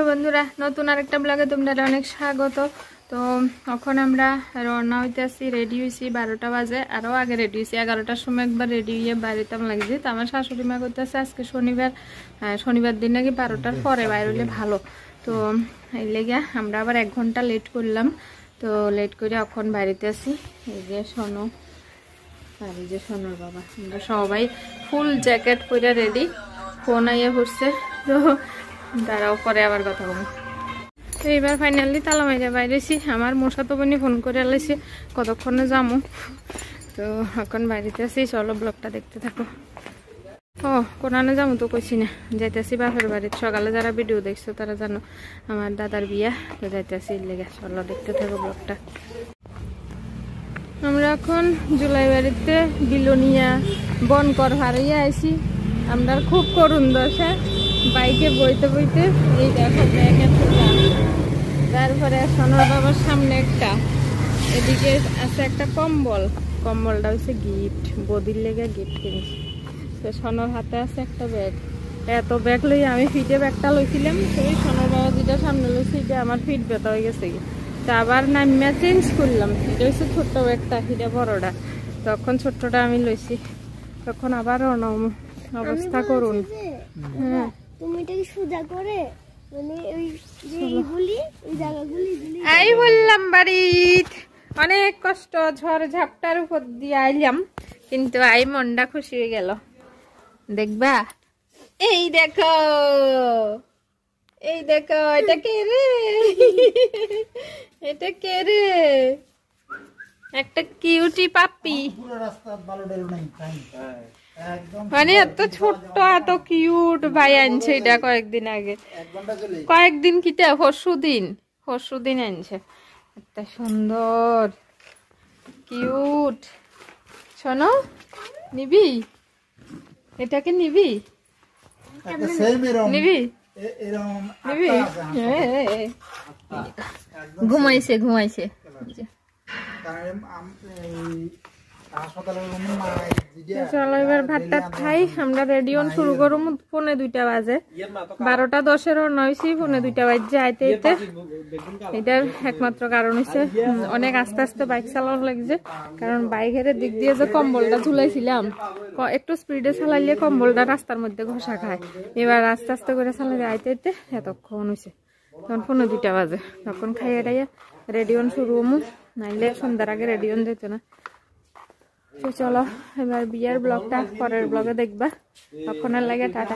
বন্ধুরা, নতুন আরেকটা ব্লগে তোমরা অনেক স্বাগত। তো এখন আমরা রওনা হইতেছি, রেডি হয়েছি 12টা বাজে, আরও আগে রেডি হয়েছি 11টার সময় একবার রেডি হয়ে বাড়িতে লাগছে। তো আমার শাশুড়ি মা করতেছে আজকে শনিবার দিন নাকি 12টার পরে বাইরে হলে ভালো। তো এই লেগে আমরা আবার 1 ঘন্টা লেট করলাম। তো লেট করে এখন বাড়িতে আসি। এই যে শোনো, আর এই যে শোনোর বাবা, আমরা সবাই ফুল জ্যাকেট পরে রেডি। ফোন আইয়া পড়ছে, তো দাঁড়াও পরে আবার কথা বলবো। তো এইবার ফাইনালি তালা মাইরা বাইরেছি। আমার মশা তো বনি ফোন করে আলাইছে কতক্ষণে যাবো। তো এখন বাড়িতে আছি, চলো ব্লগটা দেখতে থাকো। ও কোনানে যাবো তো কইছি না, যাইতেছি বাপের বাড়িতে। সকালে যারা ভিডিও দেখছো তারা জানো আমার দাদার বিয়া, তো যাইতেছি লেগে। চলো দেখতে থাকো ব্লগটা। আমরা এখন জুলাই বাড়িতে বিলোনিয়া বনকর হারাইয়া আইছি। আমরা খুব করুণ দশা, বাইকে বইতে বইতে এই দেখো ব্যাগের ঠোকা, তারপরে সোনার বাবার সামনে একটা, এদিকে আছে একটা কম্বল। কম্বলটা হচ্ছে গিফট, বদির লেগে গিফট কিনছি। তো সোনার হাতে আছে একটা ব্যাগ। এত ব্যাগ লই আমি ফিটে ব্যাগটা লইছিলাম, সেই সোনার বাবা যেটা সামনে লইছি এটা আমার ফিট ব্যথা হয়ে গেছে। তা আবার নামিয়া চেঞ্জ করলাম, এটা হচ্ছে ছোট্ট ব্যাগটা, এটা বড়টা। তখন ছোট্টটা আমি লইছি, তখন আবার অবস্থা করুন। হ্যাঁ তুমি এটাকে সোজা করে মানে ওই যে এইগুলি ওই জায়গাগুলি এই বললাম বাড়িত অনেক কষ্ট ঝড় ঝাপটার উপর দিয়ে আইলাম, কিন্তু আই মনটা খুশি হয়ে গেল। দেখবা, এই দেখো, এই দেখো, এটা কে রে? এটা কে রে? একটা কিউটি পাপ্পি, মানে এত ছোট্ট এত কিউট ভাই আনছে। এটা কয়েকদিন কিটা পরশু দিন আনছে। একটা সুন্দর কিউট। শোনো, নিবি? এটাকে নিবি? নিবি? নিবি? ঘুমাইছে। চলো এবার ভাতটা খাই। আমরা রেডিও শুরু করবো 1:45 বাজে। 12:10 রওনা হয়েছি, 1:45 বাজে আইতে আইতে। এটার একমাত্র কারণ হচ্ছে অনেক আস্তে আস্তে বাইক চালানো লাগছে, কারণ বাইকের দিক দিয়ে যে কম্বলটা ঝুলাইছিলাম, একটু স্পিডে চালাইলে কম্বলটা রাস্তার মধ্যে ঘষা খায়। এবার আস্তে আস্তে করে চালাই আইতে আইতে এতক্ষণ হয়েছে, তখন 1:45 বাজে। তখন খাইয়ে টাইয়া রেডিওন শুরু হমু, নাইলে সন্ধ্যার আগে রেডিওন যেত না। তো চলো এবার বিয়ের ব্লগটা পরের ব্লগে দেখবা, তখন আর লাগে টাটা।